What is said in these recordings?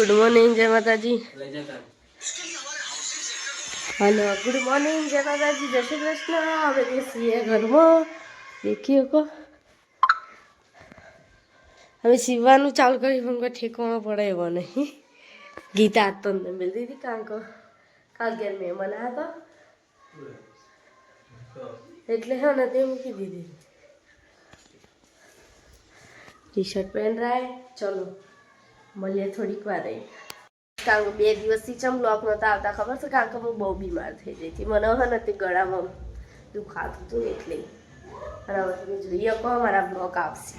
Good morning જય માતાજી. Hello good morning જય માતાજી, જય શ્રી કૃષ્ણ. હવે બેસીએ ઘરમાં. દેખીએ કો હવે સીવવાનું ચાલુ કરી પણ કોઈ ઠેકવામાં પડે એવો નહીં. ગીતા આજ તો મિલ દીધી કારણ કે કાલ ઘેર મહેમાન આવ્યા હતા એટલે હે ને તે મૂકી દીધી. ટી શર્ટ પહેન રાય. ચલો મળીએ થોડીક વાર રહી. કારણ કે 2 દિવસથી ચમ બ્લોક નહોતા આવતા ખબર છે, કારણ કે હું બહુ બીમાર થઈ ગઈ હતી. મને હે ને તે ગળામાં દુખાતું હતું એટલે. અને હવે તમે જોઈએ કહો મારા બ્લોક આવશે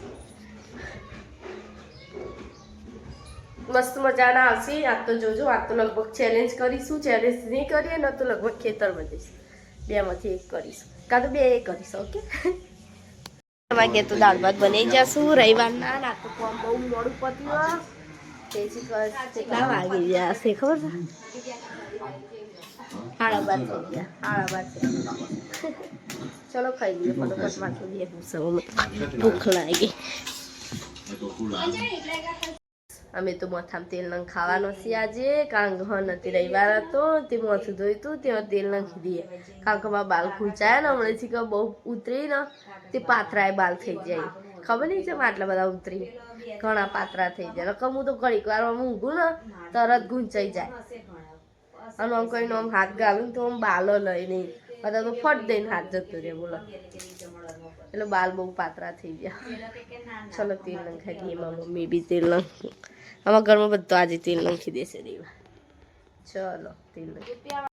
મસ્ત મજાના આવશે. આજ તો જોજો, આજ તો લગભગ ચેલેન્જ કરીશું. ચેલેન્જ નહીં કરીએ ને તો લગભગ ખેતરમાં જઈશું. 2માંથી 1 કરીશું, કાં તો 2 કરીશું. ઓકે વાગે તો દાળ ભાત બની જશું રવિવારના. ના તો કોમ બહુ મોડું પત્યું. કેટલા વાગી ગયા હશે ખબર છે? 12:30 થઈ ગયા. 12:30. ચલો ખાઈ લઈએ ફટોફટ. માથું લઈએ ભૂખ લાગી. અમે તો માથામાં તેલ નંગ ખાવાનો છે આજે, કારણ કે નથી રવિવાર હતો. તે માથું ધોયું હતું તેમાં તેલ નાખી દઈએ, કારણ કે મારા બાલ ખૂંચાયા ને હમણાંથી કે બહુ ઉતરી ને તે પાતળા બાલ થઈ જાય. ખબર નહીં છે આટલા બધા ઉતરી ઘણા પાતળા થઈ જાય. નકર હું તો ઘડીક વારમાં ઊંઘું ને તરત ગૂંચાઈ જાય. અને આમ કહીને આમ હાથ ગાલું તો આમ બાલો લઈ નહીં, બધા તો ફટ દઈને હાથ જતો રહે. બોલો એટલે બાલ બહુ પાતળા થઈ ગયા. ચલો તેલ નખાઈ દઈએ. મારા મમ્મી બી તેલ નાખી. અમારા ઘરમાં બધું આજે તેલ નાખી દેશે દેવા. ચલો તેલ નાખી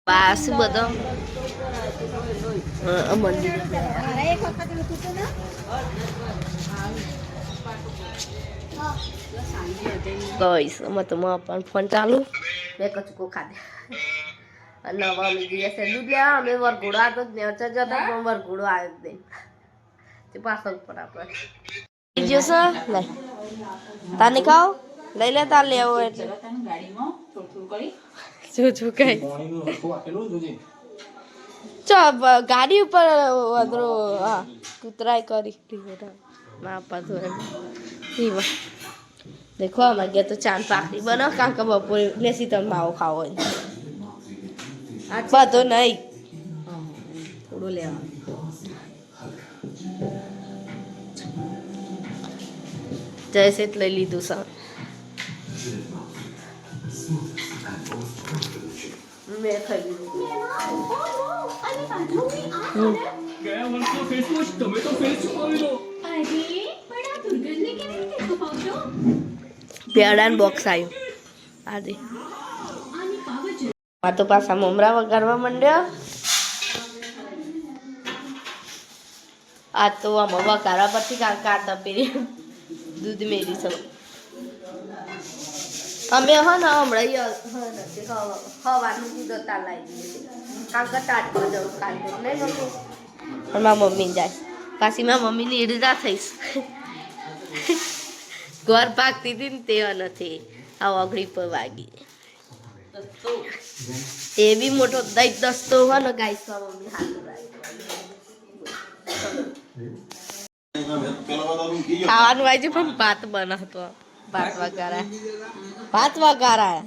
બસ બધો ગઈશ અમે તો પણ ફોન ચાલુ. 2 કચકો ખાધે અને હવે અમે ગયા છે દૂધ લેવા. અમે વરઘોડો આવતો જ નહીં જતા પણ વરઘોડો આવ્યો જ નહીં. તે પાછળ ઉપર આપણે જશો લઈ તાને ખાઓ લઈ લે તાર લેવો એટલે શું શું કઈ ગાડી ઉપર વધરો. હા કૂતરાય કરી મા પાછો દેખો અમારે ગયા તો ચાંદ પાકડી બનાવ, કારણ કે બપોરે લેસી તમે માવો ખાવો હોય બધો નહીં થોડું લેવા. જયસે લઈ લીધું સર. મેં ખાઈ લીધું. પેડાનું બોક્સ આવ્યું આજે. આ તો પાછા મમરા વગાડવા માંડ્યા. આ તો આમાં વગાડવા પરથી કાઢતા પેરી દૂધ મેળી છે. અમે હો ને હમણાં હવાનું દૂધ હતા લાવી દઈએ, કારણ કે ટાટમાં જવું કાઢે નહીં નથી. પણ મારા મમ્મી જાય પાછી મારા મમ્મીની ઈર્ષા થઈશ. ઘર પાકતી હતી ને તે નથી આ ઓગળી પર વાગી. એ બી મોટો દઈ દસ્તો હોય ને ગાઈસ મમ્મી હાથ ખાવાનું આવી પણ ભાત બનાવતો. ભાત વગારા